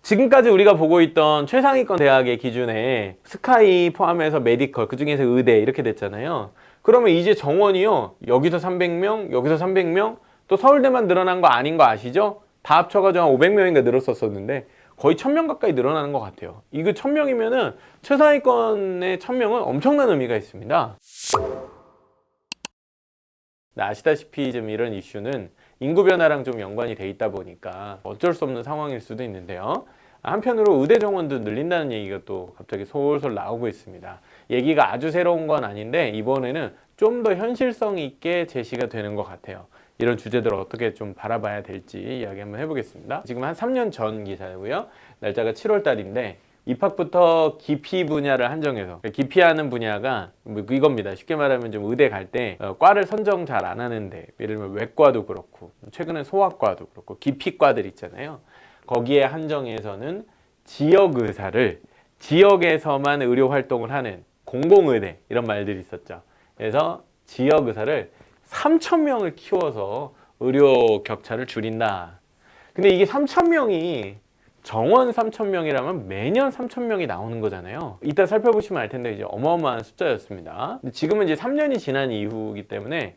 지금까지 우리가 보고 있던 최상위권 대학의 기준에 스카이 포함해서 메디컬, 그 중에서 의대 이렇게 됐잖아요. 그러면 이제 정원이요, 여기서 300명, 여기서 300명, 또 서울대만 늘어난 거 아닌 거 아시죠? 다 합쳐가지고 한 500명인가 늘었었는데 거의 1000명 가까이 늘어나는 것 같아요. 이거 1000명이면은 최상위권의 1000명은 엄청난 의미가 있습니다. 아시다시피 좀 이런 이슈는 인구 변화랑 좀 연관이 돼 있다 보니까 어쩔 수 없는 상황일 수도 있는데요. 한편으로 의대 정원도 늘린다는 얘기가 또 갑자기 솔솔 나오고 있습니다. 얘기가 아주 새로운 건 아닌데 이번에는 좀 더 현실성 있게 제시가 되는 것 같아요. 이런 주제들을 어떻게 좀 바라봐야 될지 이야기 한번 해보겠습니다. 지금 한 3년 전 기사고요. 날짜가 7월 달인데 입학부터 기피 분야를 한정해서, 기피하는 분야가 이겁니다. 쉽게 말하면 좀 의대 갈 때 과를 선정 잘 안 하는데, 예를 들면 외과도 그렇고 최근에 소아과도 그렇고 기피과들 있잖아요. 거기에 한정해서는 지역 의사를 지역에서만 의료 활동을 하는 공공의대, 이런 말들이 있었죠. 그래서 지역 의사를 3000명을 키워서 의료 격차를 줄인다. 근데 이게 3000명이 정원 3000명이라면 매년 3000명이 나오는 거잖아요. 이따 살펴보시면 알 텐데 이제 어마어마한 숫자였습니다. 지금은 이제 3년이 지난 이후이기 때문에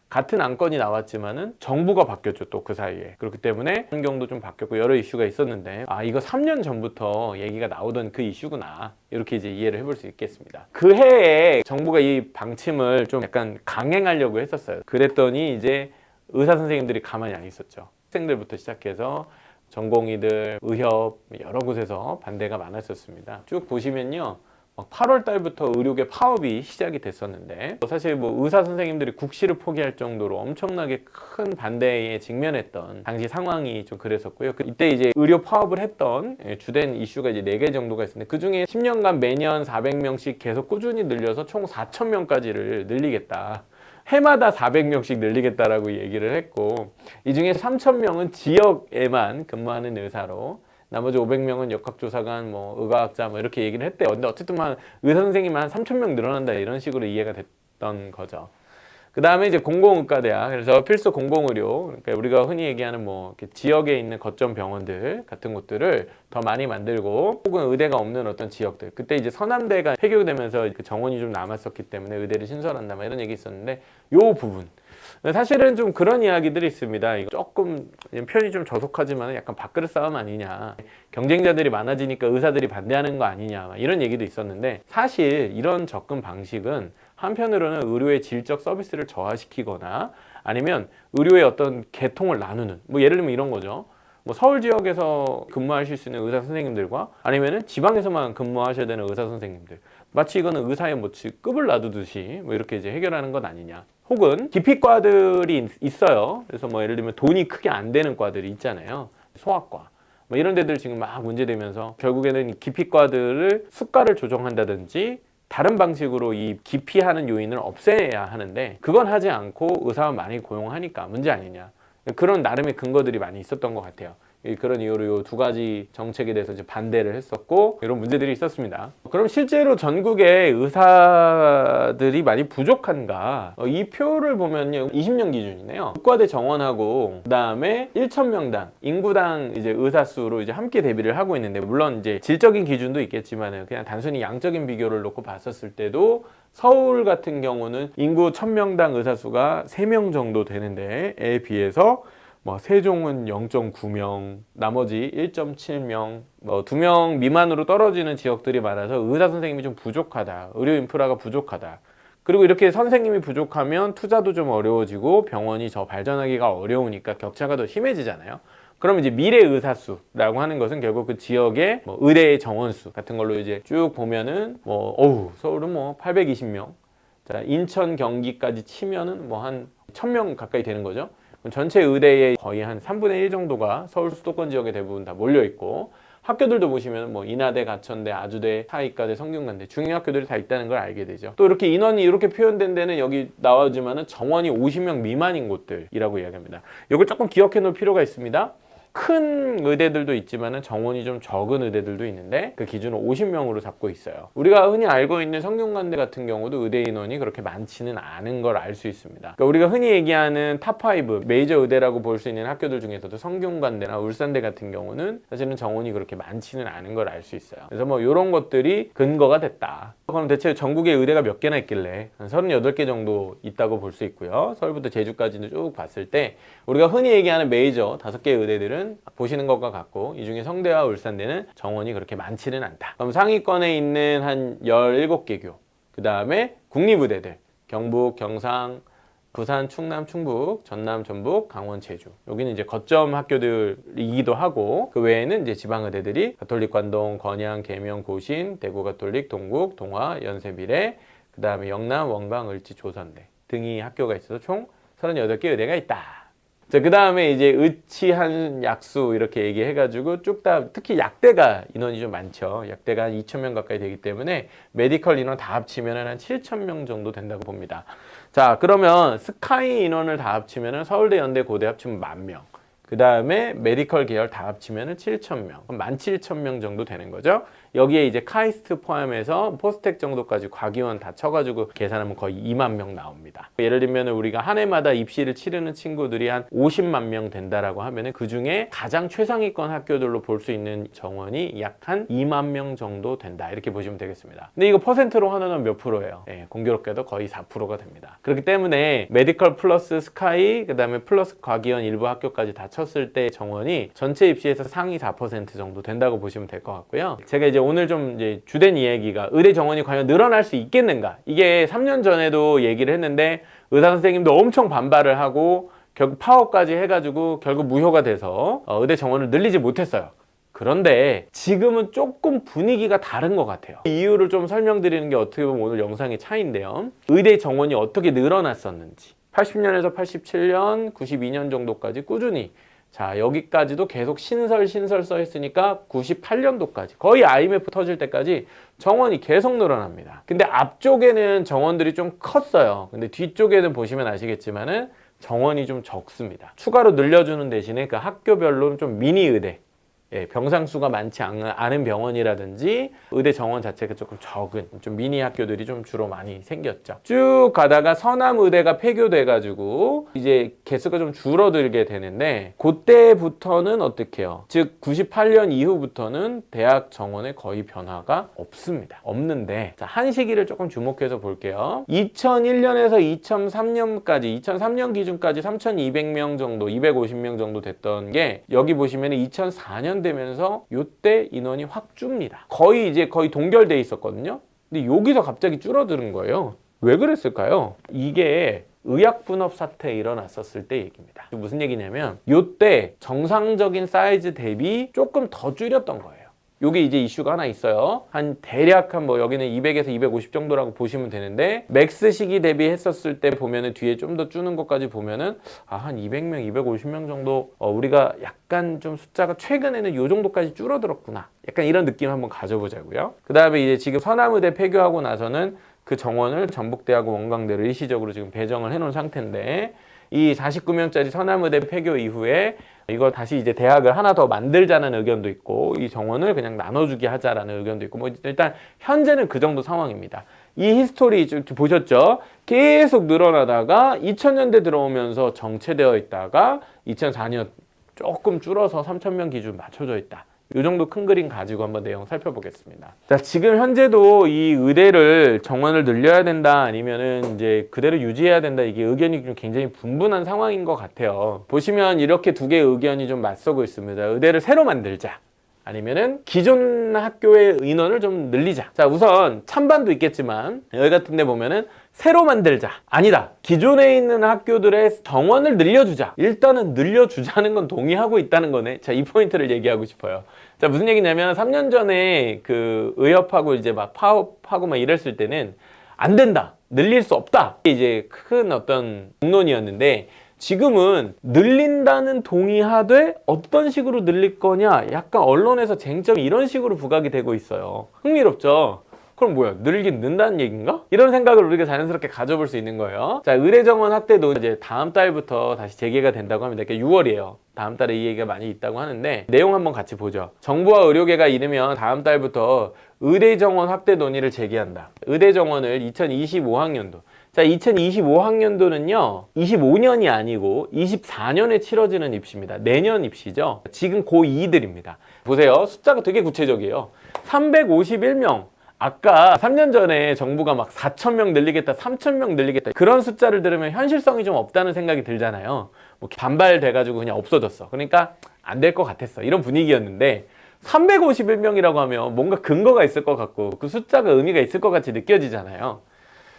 같은 안건이 나왔지만은 정부가 바뀌었죠, 또 그 사이에. 그렇기 때문에 환경도 좀 바뀌었고 여러 이슈가 있었는데, 아, 이거 3년 전부터 얘기가 나오던 그 이슈구나, 이렇게 이제 이해를 해볼 수 있겠습니다. 그 해에 정부가 이 방침을 좀 약간 강행하려고 했었어요. 그랬더니 이제 의사 선생님들이 가만히 안 있었죠. 학생들부터 시작해서 전공의들, 의협, 여러 곳에서 반대가 많았었습니다. 쭉 보시면요, 8월 달부터 의료계 파업이 시작이 됐었는데, 사실 뭐 의사 선생님들이 국시를 포기할 정도로 엄청나게 큰 반대에 직면했던 당시 상황이 좀 그랬었고요. 이때 이제 의료 파업을 했던 주된 이슈가 이제 4개 정도가 있었는데, 그 중에 10년간 매년 400명씩 계속 꾸준히 늘려서 총 4000명까지를 늘리겠다. 해마다 400명씩 늘리겠다라고 얘기를 했고, 이 중에 3000명은 지역에만 근무하는 의사로, 나머지 500명은 역학조사관, 뭐 의과학자 뭐 이렇게 얘기를 했대요. 근데 어쨌든 의사 선생님이 한 3000명 늘어난다, 이런 식으로 이해가 됐던 거죠. 그 다음에 이제 공공의과대학, 그래서 필수 공공의료, 그러니까 우리가 흔히 얘기하는 뭐 이렇게 지역에 있는 거점 병원들 같은 곳들을 더 많이 만들고, 혹은 의대가 없는 어떤 지역들, 그때 이제 서남대가 폐교되면서 그 정원이 좀 남았었기 때문에 의대를 신설한다, 뭐 이런 얘기 있었는데, 요 부분 사실은 좀 그런 이야기들이 있습니다. 이거 조금 표현이 좀 저속하지만 약간 밥그릇 싸움 아니냐, 경쟁자들이 많아지니까 의사들이 반대하는 거 아니냐, 이런 얘기도 있었는데, 사실 이런 접근 방식은 한편으로는 의료의 질적 서비스를 저하시키거나 아니면 의료의 어떤 계통을 나누는, 뭐 예를 들면 이런 거죠. 뭐 서울 지역에서 근무하실 수 있는 의사 선생님들과 아니면은 지방에서만 근무하셔야 되는 의사 선생님들, 마치 이거는 의사의 뭐 급을 놔두듯이 뭐 이렇게 이제 해결하는 것 아니냐. 혹은 기피과들이 있어요. 그래서 뭐 예를 들면 돈이 크게 안 되는 과들이 있잖아요. 소아과 뭐 이런 데들 지금 막 문제되면서 결국에는 기피과들을 수가를 조정한다든지 다른 방식으로 이 기피하는 요인을 없애야 하는데, 그건 하지 않고 의사만 많이 고용하니까 문제 아니냐, 그런 나름의 근거들이 많이 있었던 것 같아요. 그런 이유로 이 두 가지 정책에 대해서 이제 반대를 했었고, 이런 문제들이 있었습니다. 그럼 실제로 전국에 의사들이 많이 부족한가? 이 표를 보면요, 20년 기준이네요. 의과대 정원하고 그 다음에 1000명당 인구당 이제 의사 수로 이제 함께 대비를 하고 있는데, 물론 이제 질적인 기준도 있겠지만 그냥 단순히 양적인 비교를 놓고 봤었을 때도 서울 같은 경우는 인구 1000명당 의사 수가 3명 정도 되는데에 비해서 뭐 세종은 0.9명, 나머지 1.7명, 뭐 2명 미만으로 떨어지는 지역들이 많아서 의사 선생님이 좀 부족하다, 의료 인프라가 부족하다. 그리고 이렇게 선생님이 부족하면 투자도 좀 어려워지고 병원이 더 발전하기가 어려우니까 격차가 더 심해지잖아요. 그러면 이제 미래 의사 수라고 하는 것은 결국 그 지역의 뭐 의대의 정원 수 같은 걸로 이제 쭉 보면은 뭐 서울은 뭐 820명, 자 인천 경기까지 치면은 뭐 한 1000명 가까이 되는 거죠. 전체 의대의 거의 한 3분의 1 정도가 서울 수도권 지역에 대부분 다 몰려 있고, 학교들도 보시면 뭐 인하대, 가천대, 아주대, 사이과대, 성균관대 중요학교들이 다 있다는 걸 알게 되죠. 또 이렇게 인원이 이렇게 표현된 데는 여기 나와주면은 정원이 50명 미만인 곳들이라고 이야기합니다. 이걸 조금 기억해 놓을 필요가 있습니다. 큰 의대들도 있지만은 정원이 좀 적은 의대들도 있는데 그 기준을 50명으로 잡고 있어요. 우리가 흔히 알고 있는 성균관대 같은 경우도 의대 인원이 그렇게 많지는 않은 걸 알 수 있습니다. 그러니까 우리가 흔히 얘기하는 탑5 메이저 의대라고 볼 수 있는 학교들 중에서도 성균관대나 울산대 같은 경우는 사실은 정원이 그렇게 많지는 않은 걸 알 수 있어요. 그래서 뭐 이런 것들이 근거가 됐다. 그럼 대체 전국에 의대가 몇 개나 있길래 한 38개 정도 있다고 볼 수 있고요. 서울부터 제주까지는 쭉 봤을 때 우리가 흔히 얘기하는 메이저 5개 의대들은 보시는 것과 같고 이 중에 성대와 울산대는 정원이 그렇게 많지는 않다. 그럼 상위권에 있는 한 17개 교, 그 다음에 국립의대들 경북, 경상, 부산, 충남, 충북, 전남, 전북, 강원, 제주. 여기는 이제 거점 학교들이기도 하고 그 외에는 이제 지방의대들이 가톨릭 관동, 건양, 계명, 고신, 대구 가톨릭, 동국, 동화, 연세미래, 그 다음에 영남, 원광, 을지, 조선대 등이 학교가 있어서 총 38개 의대가 있다. 자, 그 다음에 이제 의치한 약수 이렇게 얘기해가지고 쭉 다 특히 약대가 인원이 좀 많죠. 약대가 한 2,000명 가까이 되기 때문에 메디컬 인원 다 합치면 한 7,000명 정도 된다고 봅니다. 자, 그러면 스카이 인원을 다 합치면 서울대, 연대, 고대 합치면 10,000명. 그 다음에 메디컬 계열 다 합치면 7,000명. 그럼 17,000명 정도 되는 거죠. 여기에 이제 카이스트 포함해서 포스텍 정도까지 과기원 다 쳐가지고 계산하면 거의 2만 명 나옵니다. 예를 들면 우리가 한 해마다 입시를 치르는 친구들이 한 50만 명 된다라고 하면 그 중에 가장 최상위권 학교들로 볼 수 있는 정원이 약 한 2만 명 정도 된다. 이렇게 보시면 되겠습니다. 근데 이거 퍼센트로 환원하면 몇 프로예요? 네, 공교롭게도 거의 4%가 됩니다. 그렇기 때문에 메디컬 플러스 스카이, 그 다음에 플러스 과기원 일부 학교까지 다 쳤을 때 정원이 전체 입시에서 상위 4% 정도 된다고 보시면 될 것 같고요. 제가 이제 오늘 좀 이제 주된 이야기가 의대 정원이 과연 늘어날 수 있겠는가? 이게 3년 전에도 얘기를 했는데 의사 선생님도 엄청 반발을 하고 결국 파업까지 해가지고 결국 무효가 돼서 의대 정원을 늘리지 못했어요. 그런데 지금은 조금 분위기가 다른 것 같아요. 이유를 좀 설명드리는 게 어떻게 보면 오늘 영상의 차이인데요. 의대 정원이 어떻게 늘어났었는지 80년에서 87년, 92년 정도까지 꾸준히 자, 여기까지도 계속 신설 써 있으니까 98년도까지 거의 IMF 터질 때까지 정원이 계속 늘어납니다. 근데 앞쪽에는 정원들이 좀 컸어요. 근데 뒤쪽에는 보시면 아시겠지만은 정원이 좀 적습니다. 추가로 늘려주는 대신에 그 학교별로는 좀 미니 의대, 병상 수가 많지 않은 병원이라든지 의대 정원 자체가 조금 적은 좀 미니 학교들이 좀 주로 많이 생겼죠. 쭉 가다가 서남의대가 폐교돼가지고 이제 개수가 좀 줄어들게 되는데 그때부터는 어떻게 해요? 즉 98년 이후부터는 대학 정원에 거의 변화가 없습니다. 없는데 자, 한 시기를 조금 주목해서 볼게요. 2001년에서 2003년까지 2003년 기준까지 3,200명 정도 250명 정도 됐던 게 여기 보시면 2004년 되면서 요때 인원이 확 줍니다. 거의 동결돼 있었거든요. 근데 여기서 갑자기 줄어드는 거예요. 왜 그랬을까요? 이게 의약분업 사태 일어났었을 때 얘기입니다. 무슨 얘기냐면 요때 정상적인 사이즈 대비 조금 더 줄였던 거예요. 요게 이제 이슈가 하나 있어요. 한 대략 뭐 여기는 200에서 250 정도라고 보시면 되는데 맥스 시기 대비 했었을 때 보면은 뒤에 좀 더 주는 것까지 보면은 한 200명, 250명 정도 우리가 약간 좀 숫자가 최근에는 요 정도까지 줄어들었구나. 약간 이런 느낌 한번 가져보자고요. 그 다음에 이제 지금 서남의대 폐교하고 나서는 그 정원을 전북대하고 원광대로 일시적으로 지금 배정을 해놓은 상태인데 이 49명짜리 서남의대 폐교 이후에 이거 다시 이제 대학을 하나 더 만들자는 의견도 있고 이 정원을 그냥 나눠주게 하자라는 의견도 있고 뭐 일단 현재는 그 정도 상황입니다. 이 히스토리 보셨죠? 계속 늘어나다가 2000년대 들어오면서 정체되어 있다가 2004년 조금 줄어서 3,000명 기준 맞춰져 있다. 이 정도 큰 그림 가지고 한번 내용 살펴보겠습니다. 자, 지금 현재도 이 의대를 정원을 늘려야 된다 아니면은 이제 그대로 유지해야 된다 이게 의견이 좀 굉장히 분분한 상황인 것 같아요. 보시면 이렇게 두 개의 의견이 좀 맞서고 있습니다. 의대를 새로 만들자. 아니면은 기존 학교의 인원을 좀 늘리자. 자, 우선 찬반도 있겠지만 여기 같은 데 보면은 새로 만들자. 아니다. 기존에 있는 학교들의 정원을 늘려주자. 일단은 늘려주자는 건 동의하고 있다는 거네. 자, 이 포인트를 얘기하고 싶어요. 자, 무슨 얘기냐면 3년 전에 그 의협하고 이제 막 파업하고 막 이랬을 때는 안 된다. 늘릴 수 없다. 이제 큰 어떤 공론이었는데 지금은 늘린다는 동의하되 어떤 식으로 늘릴 거냐 약간 언론에서 쟁점이 이런 식으로 부각이 되고 있어요. 흥미롭죠? 그럼 뭐야? 늘긴 는다는 얘기인가? 이런 생각을 우리가 자연스럽게 가져볼 수 있는 거예요. 자, 의대 정원 확대도 이제 다음 달부터 다시 재개가 된다고 합니다. 그러니까 6월이에요. 다음 달에 이 얘기가 많이 있다고 하는데 내용 한번 같이 보죠. 정부와 의료계가 이르면 다음 달부터 의대 정원 확대 논의를 재개한다. 의대 정원을 2025학년도. 자, 2025학년도는요, 25년이 아니고 24년에 치러지는 입시입니다. 내년 입시죠. 지금 고2들입니다. 보세요. 숫자가 되게 구체적이에요. 351명. 아까 3년 전에 정부가 막 4,000명 늘리겠다, 3,000명 늘리겠다. 그런 숫자를 들으면 현실성이 좀 없다는 생각이 들잖아요. 뭐 반발돼가지고 그냥 없어졌어. 그러니까 안 될 것 같았어. 이런 분위기였는데 351명이라고 하면 뭔가 근거가 있을 것 같고 그 숫자가 의미가 있을 것 같이 느껴지잖아요.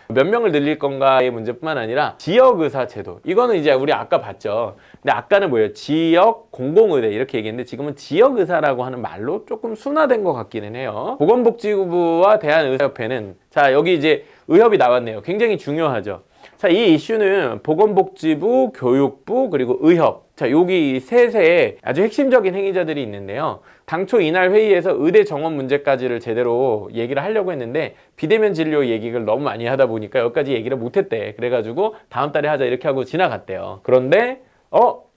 몇 명을 늘릴 건가의 문제뿐만 아니라 지역의사 제도, 이거는 이제 우리 아까 봤죠. 근데 아까는 뭐예요? 지역 공공의대 이렇게 얘기했는데 지금은 지역의사라고 하는 말로 조금 순화된 것 같기는 해요. 보건복지부와 대한의사협회는, 자, 여기 이제 의협이 나왔네요. 굉장히 중요하죠. 자, 이 이슈는 보건복지부, 교육부, 그리고 의협, 자, 여기 셋의 아주 핵심적인 행위자들이 있는데요. 당초 이날 회의에서 의대 정원 문제까지를 제대로 얘기를 하려고 했는데 비대면 진료 얘기를 너무 많이 하다 보니까 여기까지 얘기를 못했대. 그래가지고 다음 달에 하자 이렇게 하고 지나갔대요. 그런데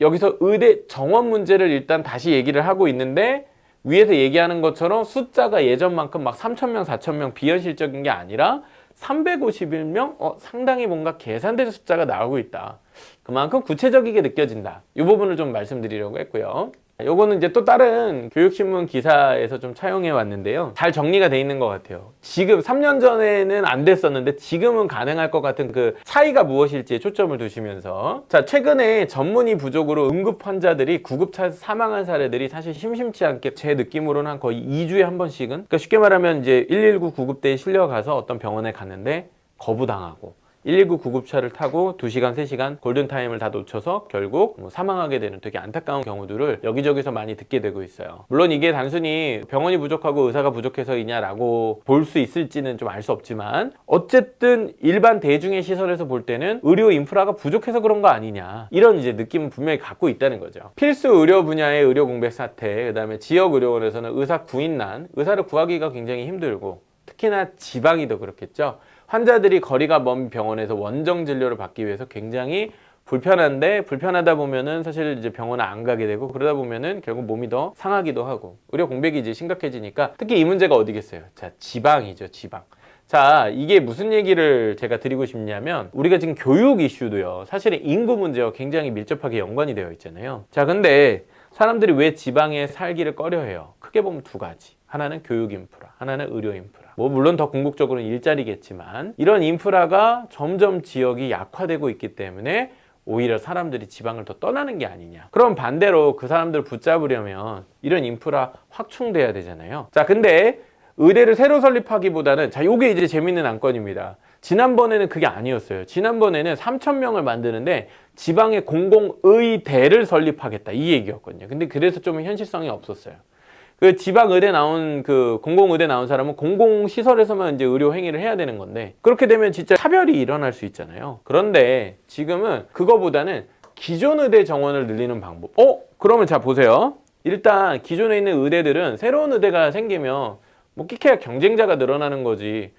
여기서 의대 정원 문제를 일단 다시 얘기를 하고 있는데 위에서 얘기하는 것처럼 숫자가 예전만큼 막 3,000명, 4,000명 비현실적인 게 아니라 351명? 상당히 뭔가 계산된 숫자가 나오고 있다. 그만큼 구체적이게 느껴진다. 이 부분을 좀 말씀드리려고 했고요. 요거는 이제 또 다른 교육신문 기사에서 좀 차용해 왔는데요. 잘 정리가 돼 있는 것 같아요. 지금 3년 전에는 안 됐었는데 지금은 가능할 것 같은 그 차이가 무엇일지에 초점을 두시면서, 자, 최근에 전문의 부족으로 응급 환자들이 구급차에서 사망한 사례들이 사실 심심치 않게 제 느낌으로는 한 거의 2주에 한 번씩은, 그러니까 쉽게 말하면 이제 119 구급대에 실려가서 어떤 병원에 갔는데 거부당하고 119 구급차를 타고 2시간, 3시간 골든타임을 다 놓쳐서 결국 사망하게 되는 되게 안타까운 경우들을 여기저기서 많이 듣게 되고 있어요. 물론 이게 단순히 병원이 부족하고 의사가 부족해서이냐라고 볼 수 있을지는 좀 알 수 없지만 어쨌든 일반 대중의 시선에서 볼 때는 의료 인프라가 부족해서 그런 거 아니냐, 이런 이제 느낌은 분명히 갖고 있다는 거죠. 필수 의료 분야의 의료 공백 사태, 그다음에 지역 의료원에서는 의사 구인난, 의사를 구하기가 굉장히 힘들고 특히나 지방이 더 그렇겠죠. 환자들이 거리가 먼 병원에서 원정 진료를 받기 위해서 굉장히 불편한데, 불편하다 보면은 사실 이제 병원을 안 가게 되고 그러다 보면은 결국 몸이 더 상하기도 하고 의료 공백이 이제 심각해지니까 특히 이 문제가 어디겠어요? 자, 지방이죠, 지방. 자, 이게 무슨 얘기를 제가 드리고 싶냐면 우리가 지금 교육 이슈도요, 사실은 인구 문제와 굉장히 밀접하게 연관이 되어 있잖아요. 자, 근데 사람들이 왜 지방에 살기를 꺼려해요? 크게 보면 두 가지. 하나는 교육 인프라, 하나는 의료 인프라. 뭐 물론 더 궁극적으로는 일자리겠지만 이런 인프라가 점점 지역이 약화되고 있기 때문에 오히려 사람들이 지방을 더 떠나는 게 아니냐. 그럼 반대로 그 사람들을 붙잡으려면 이런 인프라 확충돼야 되잖아요. 자, 근데 의대를 새로 설립하기보다는, 자, 요게 이제 재밌는 안건입니다. 지난번에는 그게 아니었어요. 지난번에는 3,000명을 만드는데 지방에 공공의대를 설립하겠다, 이 얘기였거든요. 근데 그래서 좀 현실성이 없었어요. 그 지방의대 나온, 그 공공의대 나온 사람은 공공시설에서만 이제 의료 행위를 해야 되는 건데 그렇게 되면 진짜 차별이 일어날 수 있잖아요. 그런데 지금은 그거보다는 기존 의대 정원을 늘리는 방법. 그러면 자, 보세요. 일단 기존에 있는 의대들은 새로운 의대가 생기면 뭐 끼케야 경쟁자가 늘어나는 거지,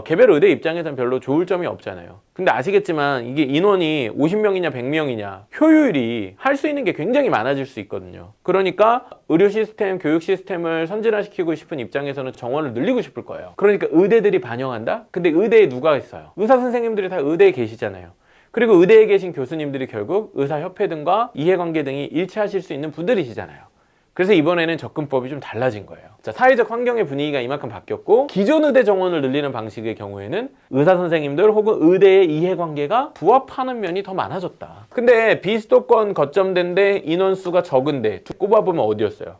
개별 의대 입장에서는 별로 좋을 점이 없잖아요. 근데 아시겠지만 이게 인원이 50명이냐 100명이냐 효율이 할 수 있는 게 굉장히 많아질 수 있거든요. 그러니까 의료 시스템, 교육 시스템을 선진화시키고 싶은 입장에서는 정원을 늘리고 싶을 거예요. 그러니까 의대들이 반영한다? 근데 의대에 누가 있어요? 의사 선생님들이 다 의대에 계시잖아요. 그리고 의대에 계신 교수님들이 결국 의사협회 등과 이해관계 등이 일치하실 수 있는 분들이시잖아요. 그래서 이번에는 접근법이 좀 달라진 거예요. 자, 사회적 환경의 분위기가 이만큼 바뀌었고 기존 의대 정원을 늘리는 방식의 경우에는 의사 선생님들 혹은 의대의 이해관계가 부합하는 면이 더 많아졌다. 근데 비수도권 거점대인데 인원수가 적은데 꼽아보면 어디였어요?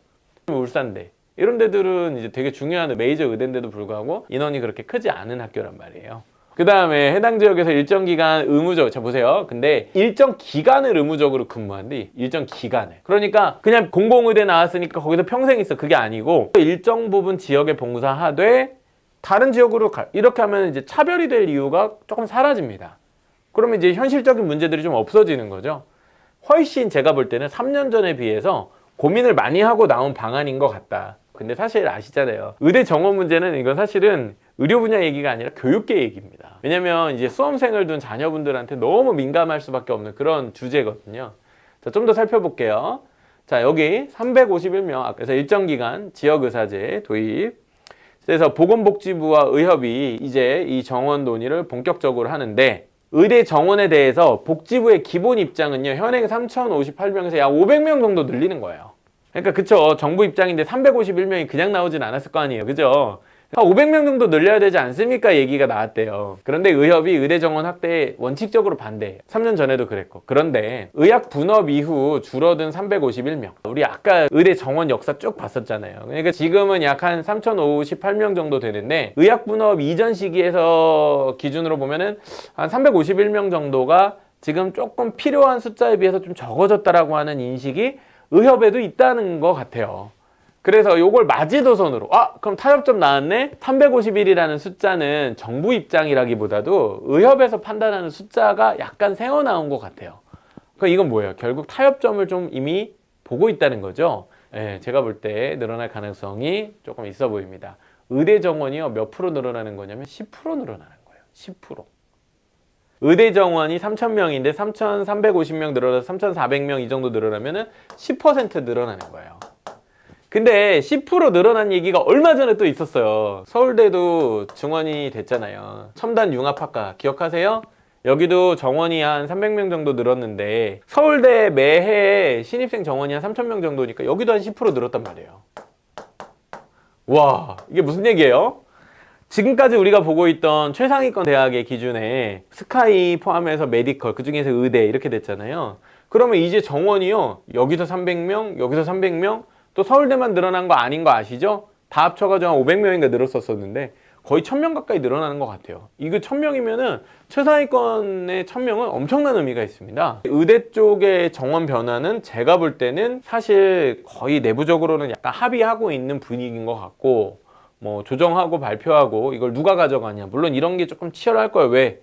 울산대. 이런 데들은 이제 되게 중요한 메이저 의대인데도 불구하고 인원이 그렇게 크지 않은 학교란 말이에요. 그 다음에 해당 지역에서 일정 기간 의무적, 자 보세요. 근데 일정 기간을 의무적으로 근무한대. 일정 기간을. 그러니까 그냥 공공의대 나왔으니까 거기서 평생 있어, 그게 아니고 일정 부분 지역에 봉사하되 다른 지역으로 가. 이렇게 하면 이제 차별이 될 이유가 조금 사라집니다. 그러면 이제 현실적인 문제들이 좀 없어지는 거죠. 훨씬 제가 볼 때는 3년 전에 비해서 고민을 많이 하고 나온 방안인 것 같다. 근데 사실 아시잖아요. 의대 정원 문제는 이건 사실은 의료 분야 얘기가 아니라 교육계 얘기입니다. 왜냐면 이제 수험생을 둔 자녀분들한테 너무 민감할 수밖에 없는 그런 주제거든요. 자, 좀 더 살펴볼게요. 자, 여기 351명, 그래서 일정 기간 지역의사제 도입. 그래서 보건복지부와 의협이 이제 이 정원 논의를 본격적으로 하는데, 의대 정원에 대해서 복지부의 기본 입장은요, 현행 3,058명에서 약 500명 정도 늘리는 거예요. 그러니까 그쵸, 정부 입장인데 351명이 그냥 나오진 않았을 거 아니에요, 그죠? 한 500명 정도 늘려야 되지 않습니까? 얘기가 나왔대요. 그런데 의협이 의대 정원 확대에 원칙적으로 반대. 3년 전에도 그랬고. 그런데 의학 분업 이후 줄어든 351명. 우리 아까 의대 정원 역사 쭉 봤었잖아요. 그러니까 지금은 약 한 3,058명 정도 되는데, 의학 분업 이전 시기에서 기준으로 보면은 한 351명 정도가 지금 조금 필요한 숫자에 비해서 좀 적어졌다라고 하는 인식이 의협에도 있다는 것 같아요. 그래서 요걸 마지노선으로, 그럼 타협점 나왔네? 351이라는 숫자는 정부 입장이라기보다도 의협에서 판단하는 숫자가 약간 새어나온 것 같아요. 그럼 이건 뭐예요? 결국 타협점을 좀 이미 보고 있다는 거죠. 예, 제가 볼 때 늘어날 가능성이 조금 있어 보입니다. 의대 정원이요, 몇 프로 늘어나는 거냐면 10% 늘어나는 거예요. 10%. 의대 정원이 3,000명인데 3,350명 늘어나서 3,400명 이 정도 늘어나면은 10% 늘어나는 거예요. 근데 10% 늘어난 얘기가 얼마 전에 또 있었어요. 서울대도 증원이 됐잖아요. 첨단 융합학과 기억하세요? 여기도 정원이 한 300명 정도 늘었는데, 서울대 매해 신입생 정원이 한 3,000명 정도니까 여기도 한 10% 늘었단 말이에요. 와, 이게 무슨 얘기예요? 지금까지 우리가 보고 있던 최상위권 대학의 기준에 스카이 포함해서 메디컬, 그 중에서 의대 이렇게 됐잖아요. 그러면 이제 정원이요, 여기서 300명, 여기서 300명, 또 서울대만 늘어난 거 아닌 거 아시죠? 다 합쳐가지고 한 500명인가 늘었었는데 거의 1,000명 가까이 늘어나는 것 같아요. 이거 1,000명이면은 최상위권의 1,000명은 엄청난 의미가 있습니다. 의대 쪽의 정원 변화는 제가 볼 때는 사실 거의 내부적으로는 약간 합의하고 있는 분위기인 것 같고, 뭐 조정하고 발표하고 이걸 누가 가져가냐, 물론 이런 게 조금 치열할 거예요. 왜?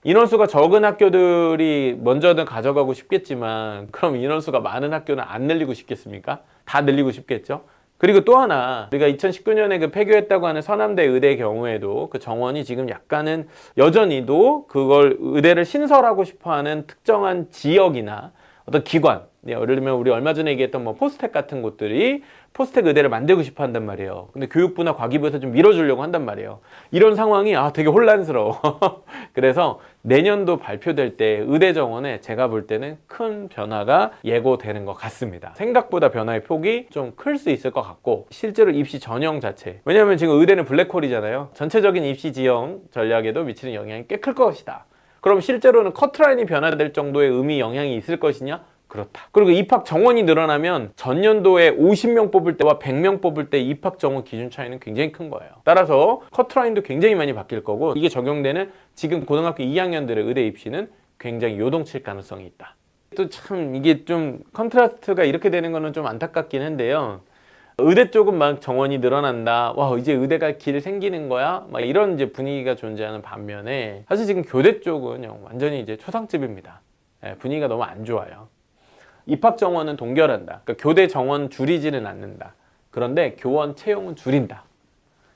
인원수가 적은 학교들이 먼저는 가져가고 싶겠지만, 그럼 인원수가 많은 학교는 안 늘리고 싶겠습니까? 다 늘리고 싶겠죠? 그리고 또 하나, 우리가 2019년에 그 폐교했다고 하는 서남대 의대의 경우에도 그 정원이 지금 약간은 여전히도 그걸 의대를 신설하고 싶어 하는 특정한 지역이나 어떤 기관, 예를 들면 우리 얼마 전에 얘기했던 뭐 포스텍 같은 곳들이 포스텍 의대를 만들고 싶어 한단 말이에요. 근데 교육부나 과기부에서 좀 밀어주려고 한단 말이에요. 이런 상황이 되게 혼란스러워. 그래서 내년도 발표될 때 의대 정원에 제가 볼 때는 큰 변화가 예고되는 것 같습니다. 생각보다 변화의 폭이 좀 클 수 있을 것 같고, 실제로 입시 전형 자체, 왜냐하면 지금 의대는 블랙홀이잖아요. 전체적인 입시 지형 전략에도 미치는 영향이 꽤 클 것이다. 그럼 실제로는 커트라인이 변화될 정도의 의미 영향이 있을 것이냐? 그렇다. 그리고 입학 정원이 늘어나면 전년도에 50명 뽑을 때와 100명 뽑을 때 입학 정원 기준 차이는 굉장히 큰 거예요. 따라서 커트라인도 굉장히 많이 바뀔 거고, 이게 적용되는 지금 고등학교 2학년들의 의대 입시는 굉장히 요동칠 가능성이 있다. 또 참 이게 좀 컨트라스트가 이렇게 되는 거는 좀 안타깝긴 한데요. 의대 쪽은 막 정원이 늘어난다, 와 이제 의대 갈 길 생기는 거야, 막 이런 이제 분위기가 존재하는 반면에, 사실 지금 교대 쪽은 완전히 이제 초상집입니다. 분위기가 너무 안 좋아요. 입학 정원은 동결한다. 그러니까 교대 정원 줄이지는 않는다. 그런데 교원 채용은 줄인다.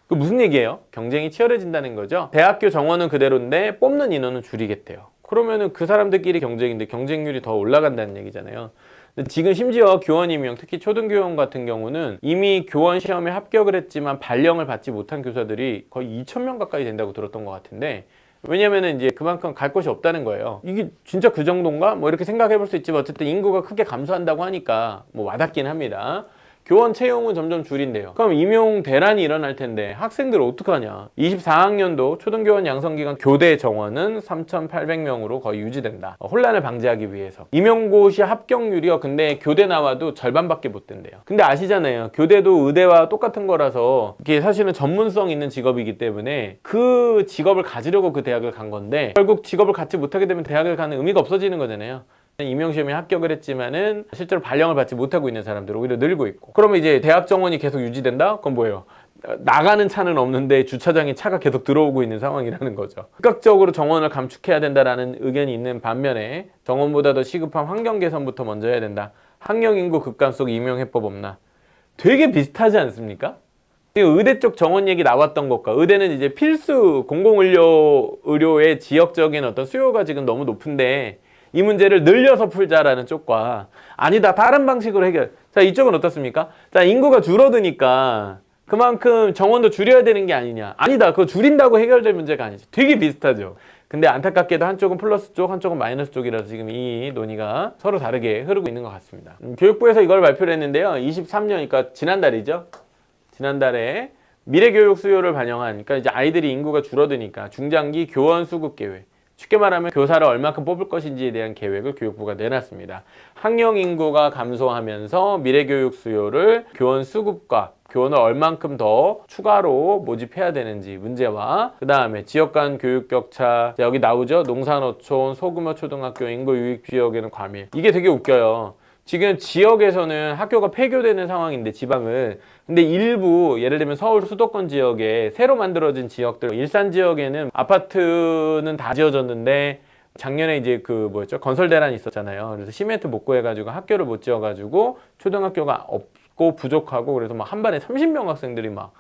그 무슨 얘기예요? 경쟁이 치열해진다는 거죠. 대학교 정원은 그대로인데 뽑는 인원은 줄이겠대요. 그러면은 그 사람들끼리 경쟁인데 경쟁률이 더 올라간다는 얘기잖아요. 근데 지금 심지어 교원 임용, 특히 초등교원 같은 경우는 이미 교원 시험에 합격을 했지만 발령을 받지 못한 교사들이 거의 2,000명 가까이 된다고 들었던 것 같은데, 왜냐면은 이제 그만큼 갈 곳이 없다는 거예요. 이게 진짜 그 정도인가? 뭐 이렇게 생각해 볼 수 있지만, 어쨌든 인구가 크게 감소한다고 하니까 뭐 와닿긴 합니다. 교원 채용은 점점 줄인대요. 그럼 임용 대란이 일어날 텐데 학생들 어떡하냐. 24학년도 초등교원 양성기관 교대 정원은 3,800명으로 거의 유지된다. 혼란을 방지하기 위해서. 임용고시 합격률이요, 근데 교대 나와도 절반밖에 못 된대요. 근데 아시잖아요, 교대도 의대와 똑같은 거라서 이게 사실은 전문성 있는 직업이기 때문에 그 직업을 가지려고 그 대학을 간 건데, 결국 직업을 갖지 못하게 되면 대학을 가는 의미가 없어지는 거잖아요. 임용시험에 합격을 했지만은 실제로 발령을 받지 못하고 있는 사람들 오히려 늘고 있고, 그러면 이제 대학 정원이 계속 유지된다? 그건 뭐예요? 나가는 차는 없는데 주차장에 차가 계속 들어오고 있는 상황이라는 거죠. 즉각적으로 정원을 감축해야 된다라는 의견이 있는 반면에, 정원보다 더 시급한 환경 개선부터 먼저 해야 된다. 학령 인구 급감 속 임용해법 없나? 되게 비슷하지 않습니까? 지금 의대 쪽 정원 얘기 나왔던 것과 의대는 이제 필수 의료의 지역적인 어떤 수요가 지금 너무 높은데 이 문제를 늘려서 풀자라는 쪽과 아니다 다른 방식으로 해결. 자 이쪽은 어떻습니까? 자 인구가 줄어드니까 그만큼 정원도 줄여야 되는 게 아니냐. 아니다 그거 줄인다고 해결될 문제가 아니죠. 되게 비슷하죠. 근데 안타깝게도 한쪽은 플러스 쪽 한쪽은 마이너스 쪽이라서 지금 이 논의가 서로 다르게 흐르고 있는 것 같습니다. 교육부에서 이걸 발표를 했는데요. 23년 그러니까 지난달이죠. 지난달에 미래교육 수요를 반영한 그러니까 이제 아이들이 인구가 줄어드니까 중장기 교원 수급 계획 쉽게 말하면 교사를 얼마큼 뽑을 것인지에 대한 계획을 교육부가 내놨습니다. 학령 인구가 감소하면서 미래교육 수요를 교원 수급과 교원을 얼만큼 더 추가로 모집해야 되는지 문제와 그 다음에 지역 간 교육 격차 여기 나오죠. 농산어촌, 소규모 초등학교, 인구 유입 지역에는 과밀. 이게 되게 웃겨요. 지금 지역에서는 학교가 폐교되는 상황인데 지방은 근데 일부 예를 들면 서울 수도권 지역에 새로 만들어진 지역들 일산 지역에는 아파트는 다 지어졌는데 작년에 이제 그 뭐였죠 건설 대란이 있었잖아요. 그래서 시멘트 못 구해가지고 학교를 못 지어가지고 초등학교가 없고 부족하고 그래서 막 한 반에 30명 학생들이 막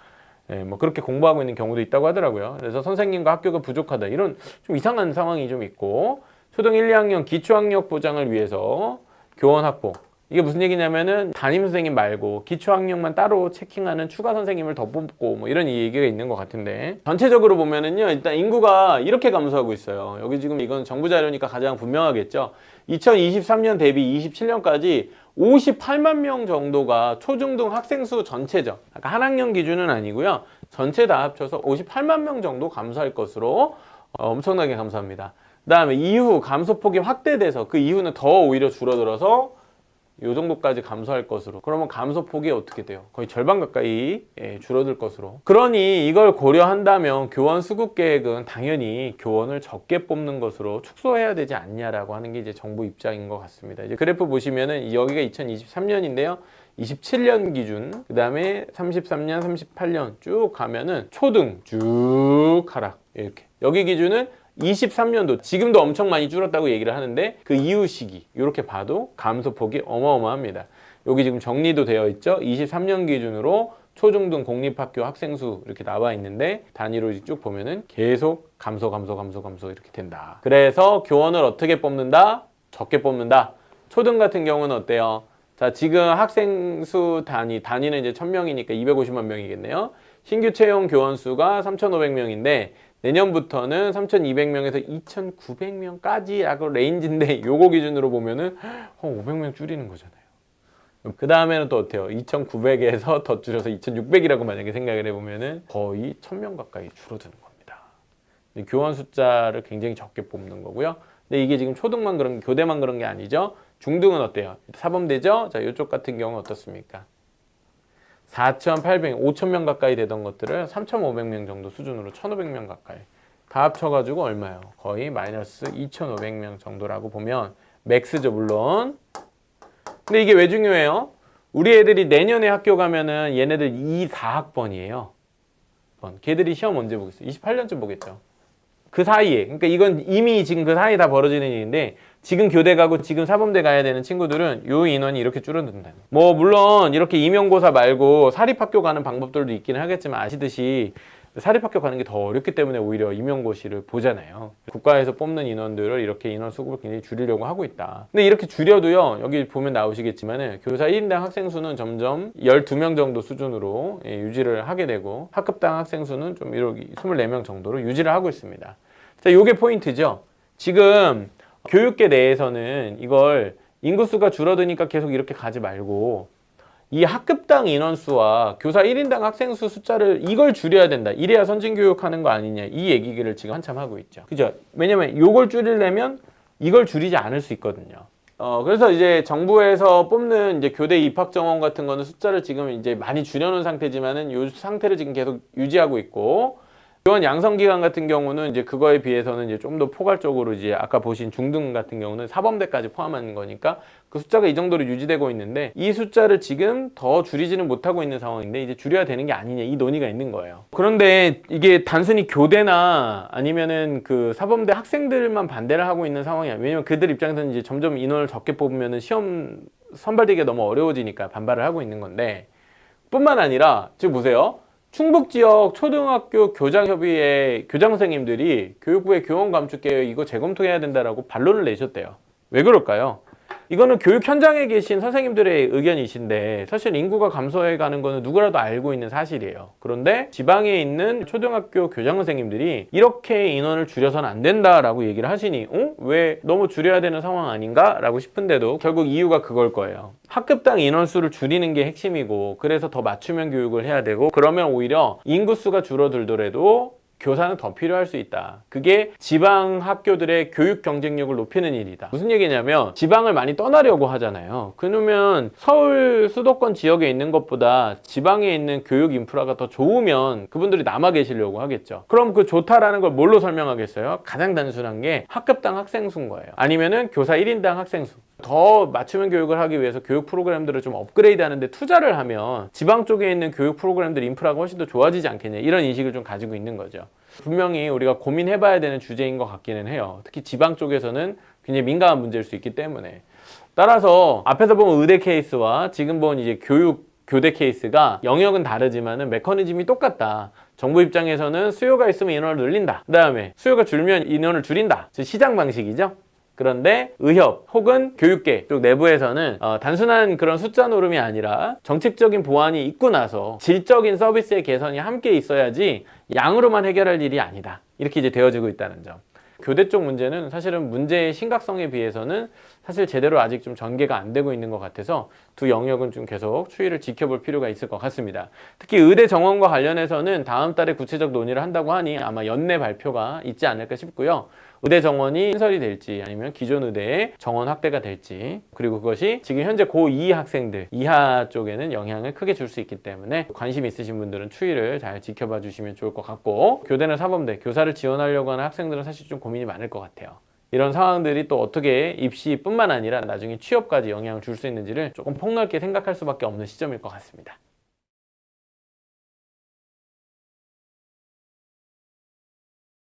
뭐 그렇게 공부하고 있는 경우도 있다고 하더라고요. 그래서 선생님과 학교가 부족하다 이런 좀 이상한 상황이 좀 있고 초등 1, 2학년 기초학력 보장을 위해서 교원 확보. 이게 무슨 얘기냐면은 담임 선생님 말고 기초학력만 따로 체킹하는 추가 선생님을 더 뽑고 뭐 이런 얘기가 있는 것 같은데 전체적으로 보면은요 일단 인구가 이렇게 감소하고 있어요. 여기 지금 이건 정부 자료니까 가장 분명하겠죠. 2023년 대비 27년까지 58만 명 정도가 초중등 학생 수 전체죠. 아까 한 학년 기준은 아니고요. 전체 다 합쳐서 58만 명 정도 감소할 것으로 엄청나게 감소합니다. 그 다음에 이후 감소폭이 확대돼서 그 이후는 더 오히려 줄어들어서 이 정도까지 감소할 것으로. 그러면 감소폭이 어떻게 돼요? 거의 절반 가까이 줄어들 것으로. 그러니 이걸 고려한다면 교원 수급 계획은 당연히 교원을 적게 뽑는 것으로 축소해야 되지 않냐라고 하는 게 이제 정부 입장인 것 같습니다. 이제 그래프 보시면은 여기가 2023년인데요. 27년 기준, 그 다음에 33년, 38년 쭉 가면은 초등 쭉 하락 이렇게. 여기 기준은 23년도 지금도 엄청 많이 줄었다고 얘기를 하는데 그 이후 시기 이렇게 봐도 감소폭이 어마어마합니다. 여기 지금 정리도 되어 있죠. 23년 기준으로 초중등 공립학교 학생 수 이렇게 나와 있는데 단위로 쭉 보면은 계속 감소 이렇게 된다. 그래서 교원을 어떻게 뽑는다? 적게 뽑는다. 초등 같은 경우는 어때요? 자 지금 학생 수 단위는 이제 1000명이니까 250만 명이겠네요. 신규 채용 교원 수가 3,500명인데 내년부터는 3,200명에서 2,900명까지 라고 레인지인데 요거 기준으로 보면은 500명 줄이는 거잖아요. 그 다음에는 또 어때요? 2,900에서 더 줄여서 2,600이라고 만약에 생각을 해보면은 거의 1,000명 가까이 줄어드는 겁니다. 근데 교원 숫자를 굉장히 적게 뽑는 거고요. 근데 이게 지금 초등만 그런 교대만 그런 게 아니죠. 중등은 어때요? 사범대죠? 자, 이쪽 같은 경우는 어떻습니까? 4,800, 5,000명 가까이 되던 것들을 3,500명 정도 수준으로 1,500명 가까이 다 합쳐가지고 얼마예요? 거의 마이너스 2,500명 정도라고 보면 맥스죠 물론. 근데 이게 왜 중요해요? 우리 애들이 내년에 학교 가면은 얘네들 2, 4학번이에요. 걔들이 시험 언제 보겠어요? 28년쯤 보겠죠. 그 사이에 그러니까 이건 이미 지금 그 사이에 다 벌어지는 일인데 지금 교대 가고 지금 사범대 가야 되는 친구들은 요 인원이 이렇게 줄어든다. 뭐 물론 이렇게 임용고사 말고 사립학교 가는 방법들도 있기는 하겠지만 아시듯이 사립학교 가는 게 더 어렵기 때문에 오히려 임용고시를 보잖아요. 국가에서 뽑는 인원들을 이렇게 인원 수급을 굉장히 줄이려고 하고 있다. 근데 이렇게 줄여도요. 여기 보면 나오시겠지만은 교사 1인당 학생 수는 점점 12명 정도 수준으로 유지를 하게 되고 학급당 학생 수는 좀 이렇게 24명 정도로 유지를 하고 있습니다. 자, 요게 포인트죠. 지금 교육계 내에서는 이걸 인구수가 줄어드니까 계속 이렇게 가지 말고 이 학급당 인원수와 교사 1인당 학생 수 숫자를 이걸 줄여야 된다. 이래야 선진교육하는 거 아니냐. 이 얘기를 지금 한참 하고 있죠. 그죠? 왜냐면 이걸 줄이려면 이걸 줄이지 않을 수 있거든요. 그래서 이제 정부에서 뽑는 이제 교대 입학 정원 같은 거는 숫자를 지금 이제 많이 줄여놓은 상태지만은 이 상태를 지금 계속 유지하고 있고 교원 양성 기간 같은 경우는 이제 그거에 비해서는 이제 좀 더 포괄적으로 이제 아까 보신 중등 같은 경우는 사범대까지 포함하는 거니까 그 숫자가 이 정도로 유지되고 있는데 이 숫자를 지금 더 줄이지는 못하고 있는 상황인데 이제 줄여야 되는 게 아니냐 이 논의가 있는 거예요. 그런데 이게 단순히 교대나 아니면은 그 사범대 학생들만 반대를 하고 있는 상황이야. 왜냐면 그들 입장에서는 이제 점점 인원을 적게 뽑으면은 시험 선발되기가 너무 어려워지니까 반발을 하고 있는 건데 뿐만 아니라 지금 보세요. 충북 지역 초등학교 교장협의회 교장 선생님들이 교육부의 교원 감축 계획 이거 재검토해야 된다라고 반론을 내셨대요. 왜 그럴까요? 이거는 교육 현장에 계신 선생님들의 의견이신데 사실 인구가 감소해 가는 거는 누구라도 알고 있는 사실이에요. 그런데 지방에 있는 초등학교 교장 선생님들이 이렇게 인원을 줄여서는 안 된다라고 얘기를 하시니 왜 너무 줄여야 되는 상황 아닌가? 라고 싶은데도 결국 이유가 그걸 거예요. 학급당 인원수를 줄이는 게 핵심이고 그래서 더 맞춤형 교육을 해야 되고 그러면 오히려 인구수가 줄어들더라도 교사는 더 필요할 수 있다. 그게 지방 학교들의 교육 경쟁력을 높이는 일이다. 무슨 얘기냐면 지방을 많이 떠나려고 하잖아요. 그러면 서울 수도권 지역에 있는 것보다 지방에 있는 교육 인프라가 더 좋으면 그분들이 남아 계시려고 하겠죠. 그럼 그 좋다라는 걸 뭘로 설명하겠어요? 가장 단순한 게 학급당 학생 수인 거예요. 아니면은 교사 1인당 학생 수. 더 맞춤형 교육을 하기 위해서 교육 프로그램들을 좀 업그레이드 하는데 투자를 하면 지방 쪽에 있는 교육 프로그램들 인프라가 훨씬 더 좋아지지 않겠냐 이런 인식을 좀 가지고 있는 거죠. 분명히 우리가 고민해봐야 되는 주제인 것 같기는 해요. 특히 지방 쪽에서는 굉장히 민감한 문제일 수 있기 때문에. 따라서 앞에서 본 의대 케이스와 지금 본 이제 교대 케이스가 영역은 다르지만은 메커니즘이 똑같다. 정부 입장에서는 수요가 있으면 인원을 늘린다. 그 다음에 수요가 줄면 인원을 줄인다. 즉 시장 방식이죠. 그런데 의협 혹은 교육계 쪽 내부에서는 단순한 그런 숫자 노름이 아니라 정책적인 보완이 있고 나서 질적인 서비스의 개선이 함께 있어야지 양으로만 해결할 일이 아니다. 이렇게 이제 되어지고 있다는 점. 교대 쪽 문제는 사실은 문제의 심각성에 비해서는 사실 제대로 아직 좀 전개가 안 되고 있는 것 같아서 두 영역은 좀 계속 추이를 지켜볼 필요가 있을 것 같습니다. 특히 의대 정원과 관련해서는 다음 달에 구체적 논의를 한다고 하니 아마 연내 발표가 있지 않을까 싶고요. 의대 정원이 신설이 될지 아니면 기존 의대의 정원 확대가 될지 그리고 그것이 지금 현재 고2 학생들 이하 쪽에는 영향을 크게 줄 수 있기 때문에 관심 있으신 분들은 추이를 잘 지켜봐 주시면 좋을 것 같고 교대나 사범대, 교사를 지원하려고 하는 학생들은 사실 좀 고민이 많을 것 같아요. 이런 상황들이 또 어떻게 입시뿐만 아니라 나중에 취업까지 영향을 줄 수 있는지를 조금 폭넓게 생각할 수밖에 없는 시점일 것 같습니다.